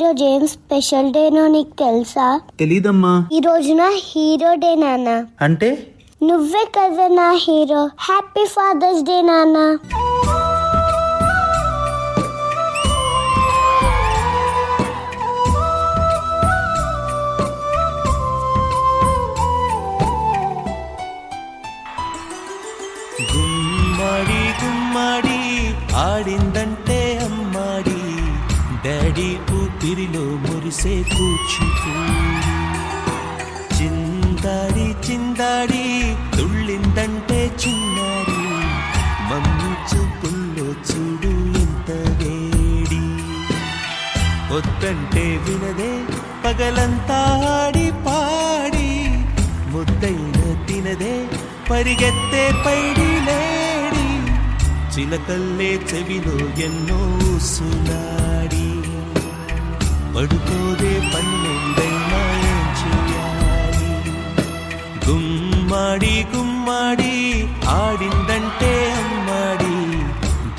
ఈరోజు ఏం స్పెషల్ డేనో నీకు తెలుసా? తెలీదమ్మా. ఈ రోజున హీరో డే నాన్న. అంటే నువ్వే కదా నా హీరో. హ్యాపీ ఫాదర్స్ డే నాన్న. గుమ్మడి గుమ్మడి ఆడిందంటే అమ్మాడి, డాడీ ఊపిరిలో మురిసే కూచిపూడి. చిందాడి చిందాడి తుళ్ళిందంటే చిన్నాడి, మమ్మీ చూపుల్లో చూడు ఎంత వేడి. వద్దంటే వినదే పగలంతా ఆడి పాడి, ముద్దైన తినదే పరిగెత్తే పైడి లేడి. చిలకల్లే చెవిలో ఎన్నో సునాడి, పడుకోదే పన్నెండైనా ఏం చేయాలి. గుమ్మాడి గుమ్మాడి ఆడిందంటే అమ్మాడి,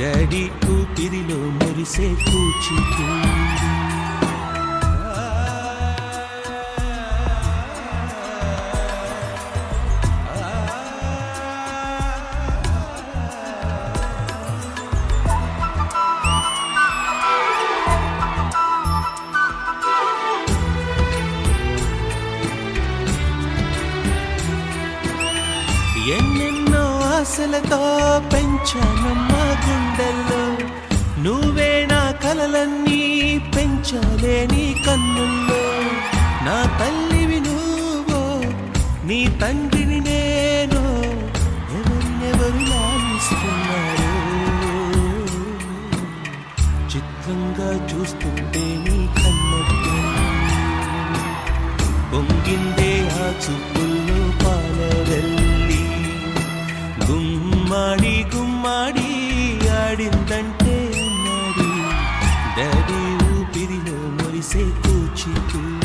డాడీ ఊపిరిలో మురిసే కూచిపూడి. ఎన్నెన్నో ఆశలతో పెంచానమ్మ గుండెల్లో, నువ్వే నా కలలన్నీ పెంచాలే నీ కన్నుల్లో. నా తల్లివి నువ్వో, నీ తండ్రిని నేను, ఎవరినెవరు లాలిస్తున్నారు. చిత్రంగా చూస్తుంటే నీ కన్నట్టు పొంగిందే ఆ చూపుల్లో పాలరెల్లి. గుమ్మాడి గుమ్మాడి ఆడిందంటే అన్నాడి, డాడీ ఊపిరిలో మురిసే కూచిపూడి.